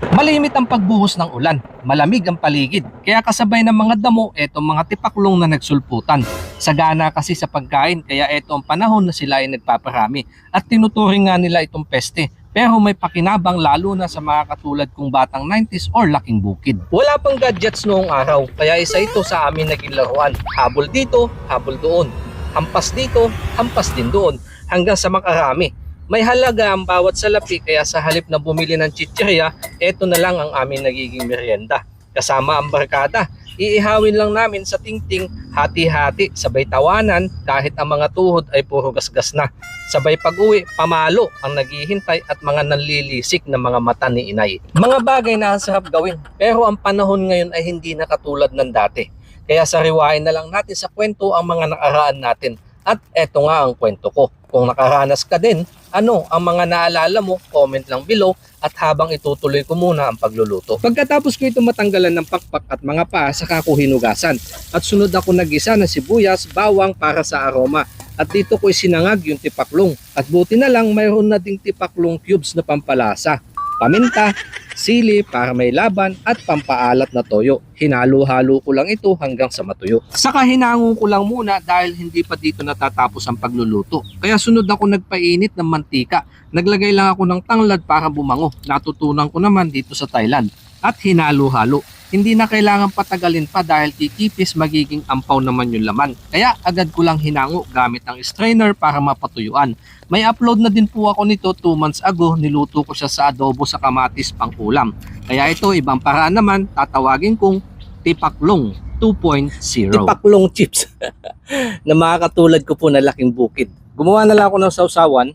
Malimit ang pagbuhos ng ulan, malamig ang paligid, kaya kasabay ng mga damo etong mga tipaklong na nagsulputan. Sagana kasi sa pagkain, kaya eto ang panahon na sila ay nagpaparami at tinuturing nga nila itong peste. Pero may pakinabang lalo na sa mga katulad kong batang 90s or laking bukid. Wala pang gadgets noong araw, kaya isa ito sa amin naging laruan. Habol dito, habol doon. Hampas dito, hampas din doon, hanggang sa makarami. May halaga ang bawat salapi, kaya sa halip na bumili ng chichirya, eto na lang ang aming nagiging merienda. Kasama ang barkada, iihawin lang namin sa tingting, hati-hati, sabay tawanan kahit ang mga tuhod ay puro gasgas na. Sabay pag-uwi, pamalo ang naghihintay at mga nanlilisik na mga mata ni inay. Mga bagay na ang sarap gawin, pero ang panahon ngayon ay hindi na katulad ng dati. Kaya sariwain na lang natin sa kwento ang mga nakaraan natin. At eto nga ang kwento ko. Kung nakaranas ka din, ano ang mga naalala mo, comment lang below at habang itutuloy ko muna ang pagluluto. Pagkatapos ko ito matanggalan ng pakpak at mga paa, saka ko hinugasan. At sunod ako nag-isa ng sibuyas, bawang para sa aroma. At dito ko sinangag yung tipaklong. At buti na lang mayroon na ding tipaklong cubes na pampalasa. Paminta, sili para may laban at pampaalat na toyo. Hinalo-halo ko lang ito hanggang sa matuyo. Saka hinango ko lang muna dahil hindi pa dito natatapos ang pagluluto. Kaya sunod ako nagpainit ng mantika. Naglagay lang ako ng tanglad para bumango. Natutunan ko naman dito sa Thailand. At hinalo-halo. Hindi na kailangan patagalin pa dahil kikipis, magiging ampaw naman yung laman. Kaya agad ko lang hinango gamit ang strainer para mapatuyuan. May upload na din po ako nito 2 months ago. Niluto ko siya sa adobo sa kamatis pang ulam. Kaya ito, ibang paraan naman, tatawagin kong tipaklong 2.0. Tipaklong chips na mga katulad ko po na laking bukid. Gumawa na lang ako ng sausawan,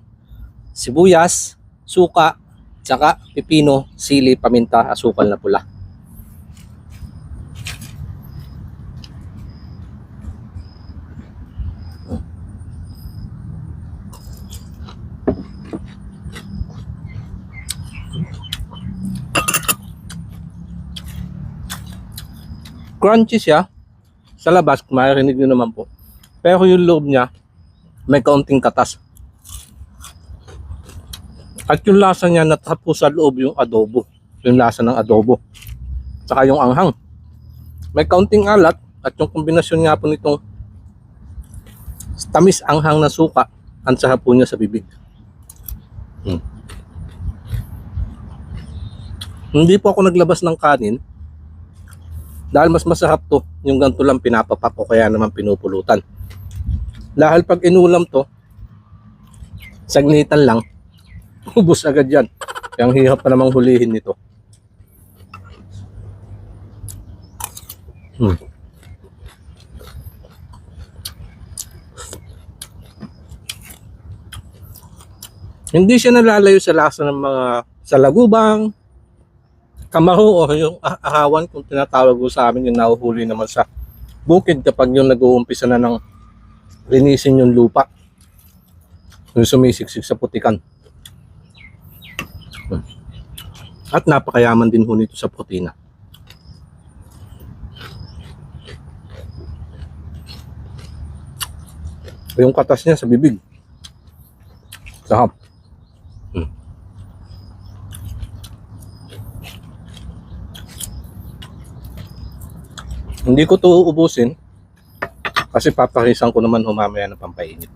sibuyas, suka, tsaka pipino, sili, paminta, asukal na pula. Crunchy siya sa labas, kung maririnig nyo naman po. Pero yung loob niya, may kaunting katas. At yung lasa niya natapos sa loob yung adobo. Yung lasa ng adobo. Saka yung anghang. May kaunting alat at yung kombinasyon nga po nitong tamis anghang na suka, ang sarap po niya sa bibig. Hindi po ako naglabas ng kanin dahil mas masarap to yung ganito lang pinapapak ko, kaya naman pinupulutan. Dahil pag inulam to, sagnitan lang, ubos agad yan. Kaya ang hirap pa namang hulihin nito. Hindi siya nalalayo sa lasa ng mga salagubang, kamaro o yung ahawan kung tinatawag ko sa amin, yung nahuhuli naman sa bukid kapag yung nag-uumpisa na ng linisin yung lupa, yung sumisiksik sa putikan. At napakayaman din ho nito sa protina. Yung katas niya sa bibig, sarap. Hindi ko to ubusin kasi paparisan ko naman mamaya ng pampainit.